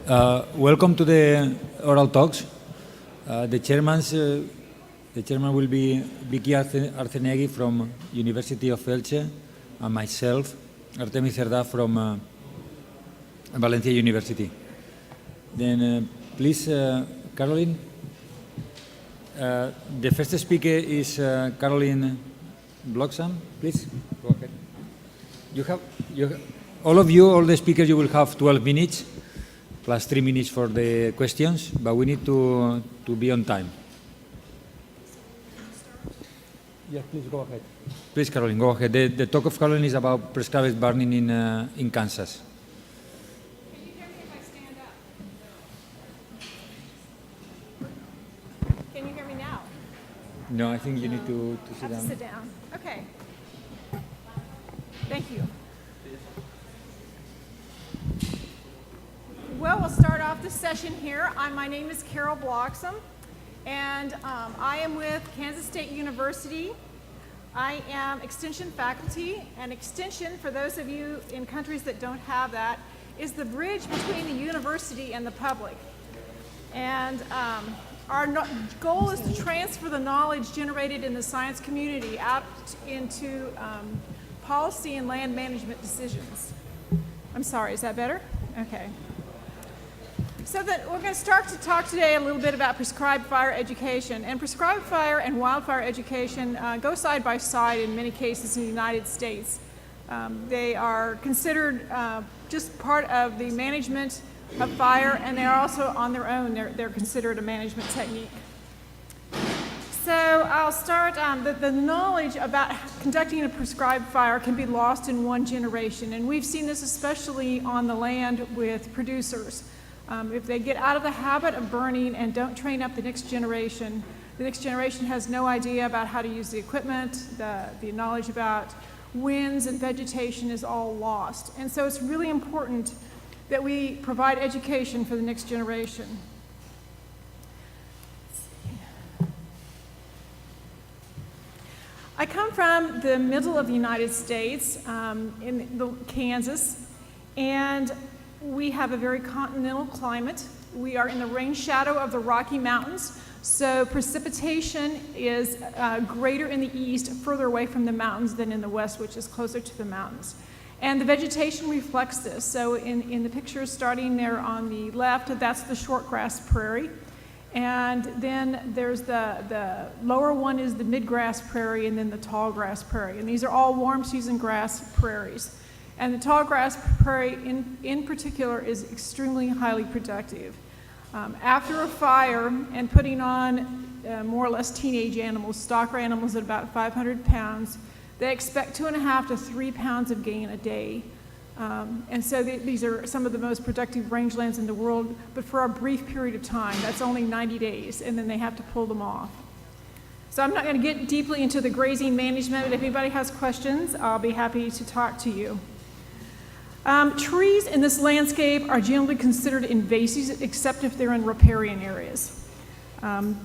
Welcome to the oral talks. The chairman will be Vicky Arcenegui from University of Elche, and myself, Artemis Cerdá from Valencia University. Then please, Carolyn. The first speaker is Carolyn Blocksome. Please go ahead. All the speakers, you will have 12 minutes. Plus 3 minutes for the questions, but we need to be on time. Yes, please go ahead. Please, Carolyn, go ahead. The talk of Carolyn is about prescribed burning in Kansas. Can you hear me if I stand up? Can you hear me now? No, I think you need to sit down. Sit down. Okay. Thank you. Well, we'll start off this session here. My name is Carol Blocksome, and I am with Kansas State University. I am Extension faculty, and Extension, for those of you in countries that don't have that, is the bridge between the university and the public. And our goal is to transfer the knowledge generated in the science community out into policy and land management decisions. I'm sorry, is that better? Okay. So that we're going to start to talk today a little bit about prescribed fire education. And prescribed fire and wildfire education go side by side in many cases in the United States. They are considered just part of the management of fire, and they're also on their own. They're considered a management technique. So I'll start, the knowledge about conducting a prescribed fire can be lost in one generation. And we've seen this especially on the land with producers. If they get out of the habit of burning and don't train up the next generation has no idea about how to use the equipment, the knowledge about winds and vegetation is all lost. And so it's really important that we provide education for the next generation. I come from the middle of the United States, in Kansas, and we have a very continental climate. We are in the rain shadow of the Rocky Mountains, so precipitation is greater in the east, further away from the mountains than in the west, which is closer to the mountains. And the vegetation reflects this. So in the picture starting there on the left, that's the shortgrass prairie. And then there's the lower one is the midgrass prairie, and then the tallgrass prairie. And these are all warm season grass prairies. And the tallgrass prairie in particular is extremely highly productive. After a fire and putting on more or less teenage animals, stocker animals at about 500 pounds, they expect 2.5 to 3 pounds of gain a day. And so these are some of the most productive rangelands in the world, but for a brief period of time. That's only 90 days, and then they have to pull them off. So I'm not going to get deeply into the grazing management, but if anybody has questions, I'll be happy to talk to you. Trees in this landscape are generally considered invasive, except if they're in riparian areas.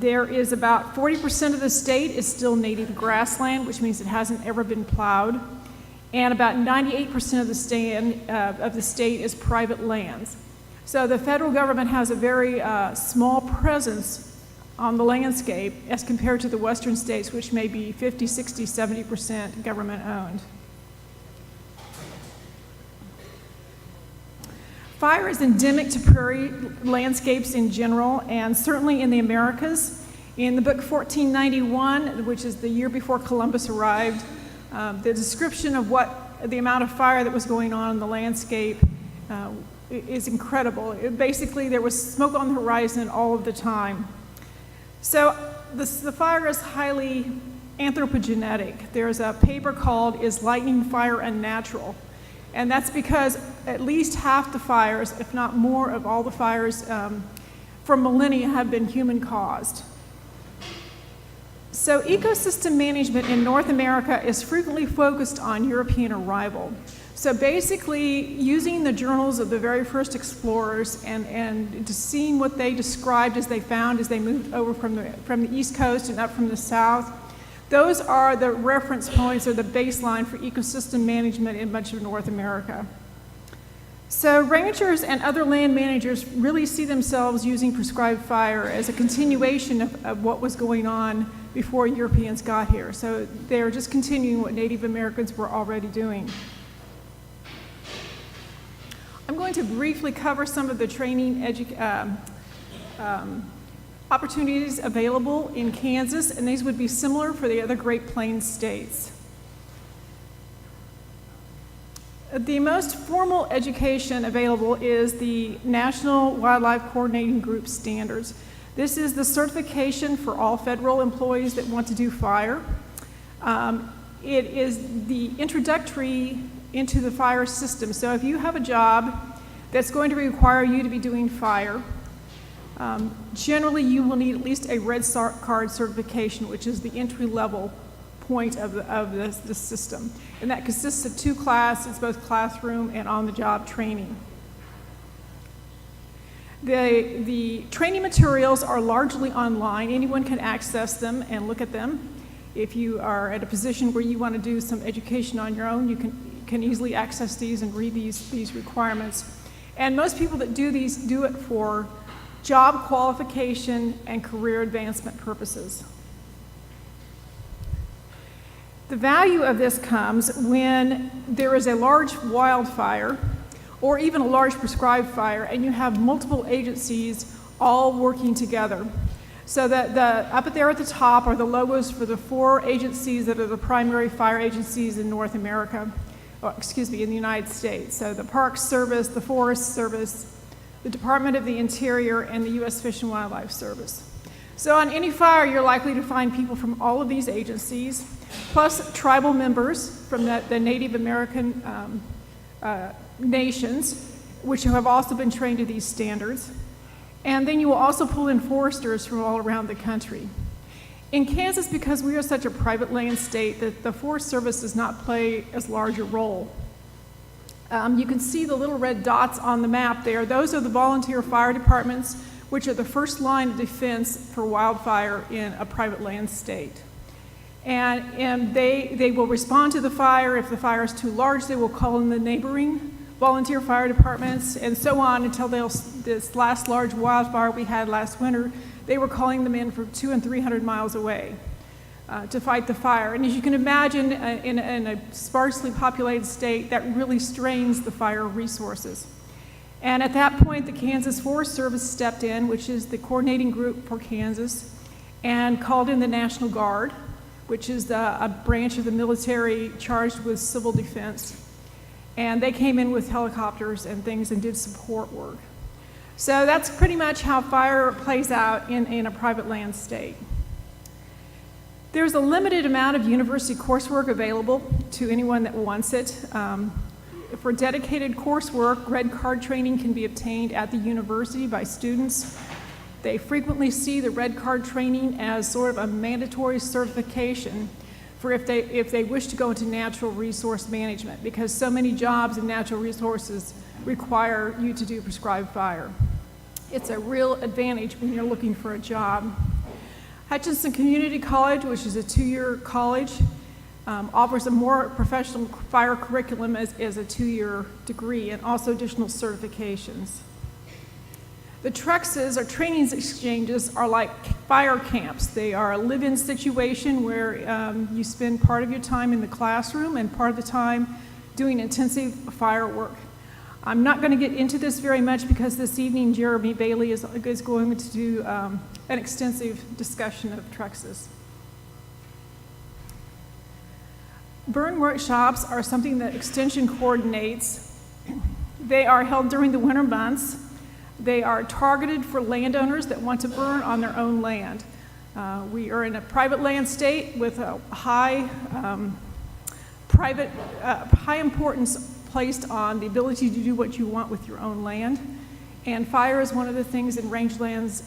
There is about 40% of the state is still native grassland, which means it hasn't ever been plowed. And about 98% of the state is private lands. So the federal government has a very small presence on the landscape as compared to the western states, which may be 50, 60, 70% government owned. Fire is endemic to prairie landscapes in general, and certainly in the Americas. In the book 1491, which is the year before Columbus arrived, the description of the amount of fire that was going on in the landscape is incredible. Basically, there was smoke on the horizon all of the time. So the fire is highly anthropogenetic. There's a paper called "Is Lightning Fire Unnatural?" And that's because at least half the fires, if not more of all the fires for millennia, have been human-caused. So ecosystem management in North America is frequently focused on European arrival. So basically, using the journals of the very first explorers and just seeing what they described as they found as they moved over from the East Coast and up from the South, those are the reference points or the baseline for ecosystem management in much of North America. So rangers and other land managers really see themselves using prescribed fire as a continuation of what was going on before Europeans got here. So they're just continuing what Native Americans were already doing. I'm going to briefly cover some of the training opportunities available in Kansas, and these would be similar for the other Great Plains states. The most formal education available is the National Wildlife Coordinating Group Standards. This is the certification for all federal employees that want to do fire. It is the introductory into the fire system. So if you have a job that's going to require you to be doing fire, generally you will need at least a red card certification, which is the entry level point of the system. And that consists of 2 classes, both classroom and on-the-job training. The training materials are largely online. Anyone can access them and look at them. If you are at a position where you want to do some education on your own, you can easily access these and read these requirements. And most people that do these do it for job qualification and career advancement purposes. The value of this comes when there is a large wildfire or even a large prescribed fire and you have multiple agencies all working together. So that up there at the top are the logos for the 4 agencies that are the primary fire agencies in North America, in the United States. So the Park Service, the Forest Service, the Department of the Interior, and the U.S. Fish and Wildlife Service. So on any fire, you're likely to find people from all of these agencies, plus tribal members from the Native American nations, which have also been trained to these standards. And then you will also pull in foresters from all around the country. In Kansas, because we are such a private land state, the Forest Service does not play as large a role. You can see the little red dots on the map there. Those are the volunteer fire departments, which are the first line of defense for wildfire in a private land state. And they will respond to the fire. If the fire is too large, they will call in the neighboring volunteer fire departments, and so on until this last large wildfire we had last winter, they were calling them in from 200 and 300 miles away to fight the fire. And as you can imagine, in a sparsely populated state, that really strains the fire resources. And at that point, the Kansas Forest Service stepped in, which is the coordinating group for Kansas, and called in the National Guard, which is a branch of the military charged with civil defense. And they came in with helicopters and things and did support work. So that's pretty much how fire plays out in a private land state. There's a limited amount of university coursework available to anyone that wants it. For dedicated coursework, red card training can be obtained at the university by students. They frequently see the red card training as sort of a mandatory certification for if they wish to go into natural resource management, because so many jobs in natural resources require you to do prescribed fire. It's a real advantage when you're looking for a job. Hutchinson Community College, which is a 2-year college, offers a more professional fire curriculum as a 2-year degree, and also additional certifications. The TREXs, or trainings exchanges, are like fire camps. They are a live-in situation where you spend part of your time in the classroom and part of the time doing intensive fire work. I'm not going to get into this very much because this evening Jeremy Bailey is going to do an extensive discussion of TREXs. Burn workshops are something that Extension coordinates. They are held during the winter months. They are targeted for landowners that want to burn on their own land. We are in a private land state with a high importance placed on the ability to do what you want with your own land. And fire is one of the things in rangelands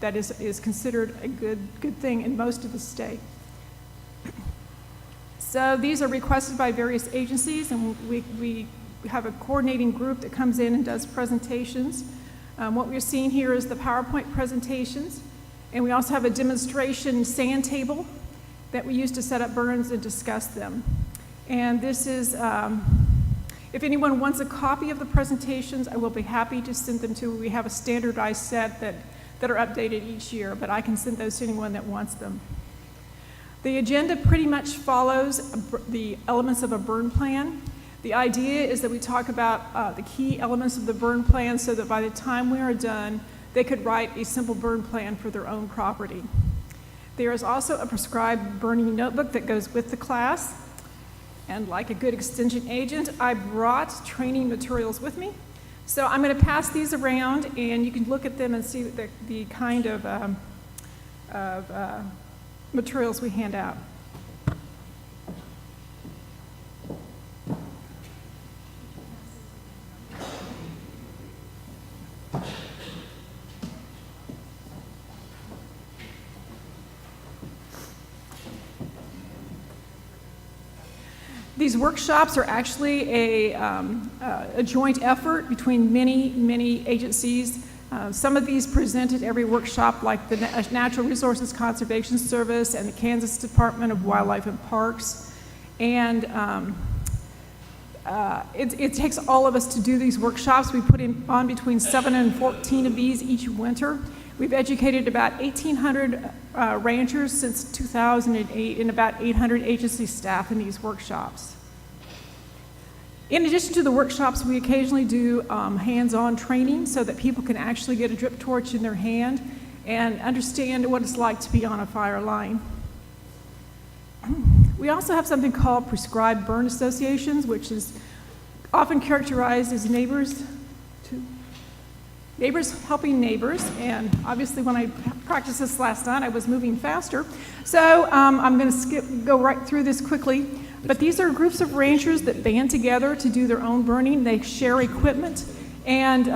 that is considered a good thing in most of the state. So these are requested by various agencies, and we have a coordinating group that comes in and does presentations. What we're seeing here is the PowerPoint presentations, and we also have a demonstration sand table that we use to set up burns and discuss them. And this is If anyone wants a copy of the presentations, I will be happy to send them to you. We have a standardized set that are updated each year, but I can send those to anyone that wants them. The agenda pretty much follows the elements of a burn plan. The idea is that we talk about the key elements of the burn plan so that by the time we are done, they could write a simple burn plan for their own property. There is also a prescribed burning notebook that goes with the class. And like a good extension agent, I brought training materials with me. So I'm going to pass these around, and you can look at them and see the kind of materials we hand out. These workshops are actually a joint effort between many agencies. Some of these present at every workshop, like the Natural Resources Conservation Service and the Kansas Department of Wildlife and Parks. And it takes all of us to do these workshops. We put on between 7 and 14 of these each winter. We've educated about 1,800 ranchers since 2008 and about 800 agency staff in these workshops. In addition to the workshops, we occasionally do hands-on training so that people can actually get a drip torch in their hand and understand what it's like to be on a fire line. We also have something called prescribed burn associations, which is often characterized as neighbors helping neighbors, and obviously when I practiced this last night, I was moving faster. So I'm going to go right through this quickly. But these are groups of ranchers that band together to do their own burning. They share equipment, and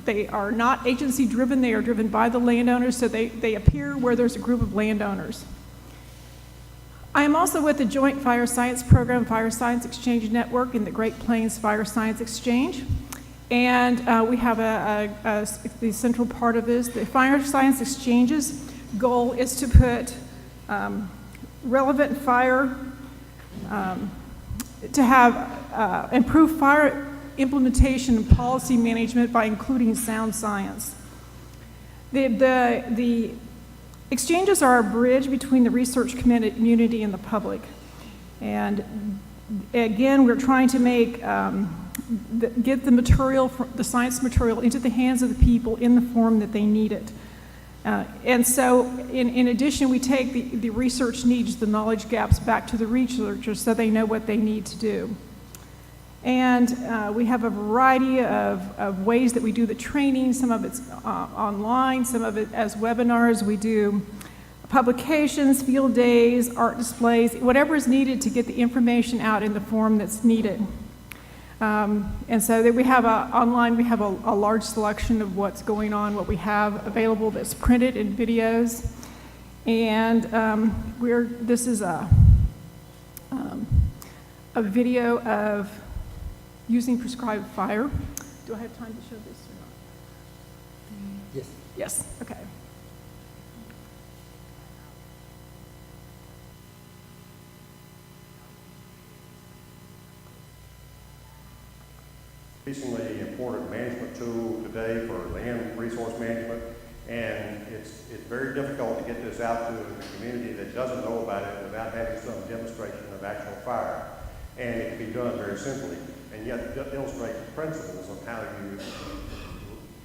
they are not agency driven. They are driven by the landowners, so they appear where there's a group of landowners. I am also with the Joint Fire Science Program, Fire Science Exchange Network, and the Great Plains Fire Science Exchange. And we have the central part of this. The Fire Science Exchange's goal is to put relevant fire, to have improved fire implementation and policy management by including sound science. The exchanges are a bridge between the research community and the public. And again, we're trying to make get the material, the science material, into the hands of the people in the form that they need it. And so, in addition, we take the research needs, the knowledge gaps, back to the researchers so they know what they need to do. And we have a variety of ways that we do the training. Some of it's online, some of it as webinars. We do publications, field days, art displays, whatever is needed to get the information out in the form that's needed. And so that we have online, we have a large selection of what's going on, what we have available that's printed in videos. And this is a video of using prescribed fire. Do I have time to show this or not? Yes. Yes, okay. Increasingly important management tool today for land resource management, and it's very difficult to get this out to the community that doesn't know about it without having some demonstration of actual fire. And it can be done very simply, and yet illustrate the principles of how you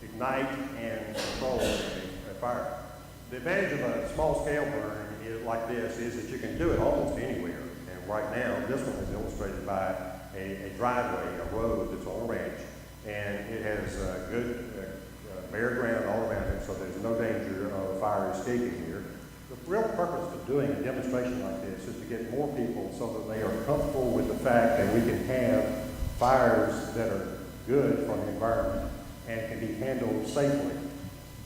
ignite and control a fire. The advantage of a small-scale burn like this is that you can do it almost anywhere. And right now, this one is illustrated by a driveway, a road that's on a ranch, and it has good bare ground all around it, so there's no danger of fire escaping here. The real purpose of doing a demonstration like this is to get more people so that they are comfortable with the fact that we can have fires that are good for the environment and can be handled safely.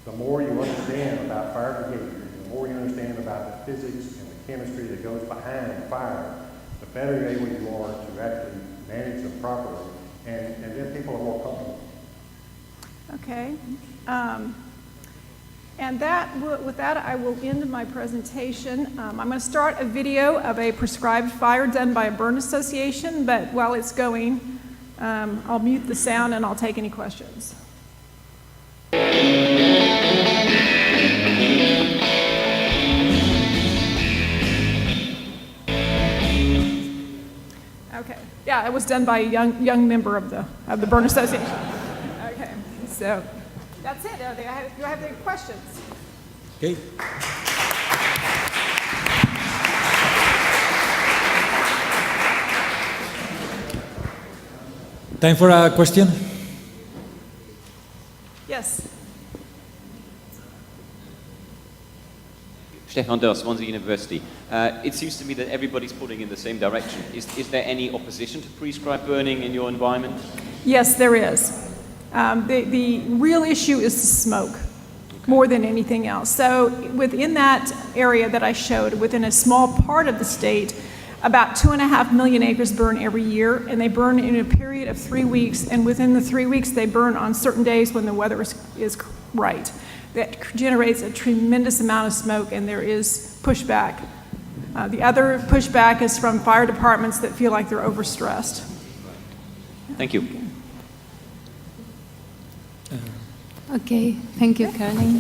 The more you understand about fire behavior, the more you understand about the physics and the chemistry that goes behind fire, the better able you are to actually manage them properly, and then people are more comfortable. Okay. And with that, I will end my presentation. I'm going to start a video of a prescribed fire done by a burn association, but while it's going, I'll mute the sound and I'll take any questions. Okay. Yeah, it was done by a young member of the burn association. Okay. So that's it. Do I have any questions? Okay. Time for a question? Yes. Stefan Dörr, Swansea University. It seems to me that everybody's pulling in the same direction. Is there any opposition to prescribed burning in your environment? Yes, there is. The real issue is the smoke, more than anything else. So within that area that I showed, within a small part of the state, about 2.5 million acres burn every year, and they burn in a period of 3 weeks, and within the 3 weeks they burn on certain days when the weather is right. That generates a tremendous amount of smoke, and there is pushback. The other pushback is from fire departments that feel like they're overstressed. Thank you. Okay, thank you, Carolyn.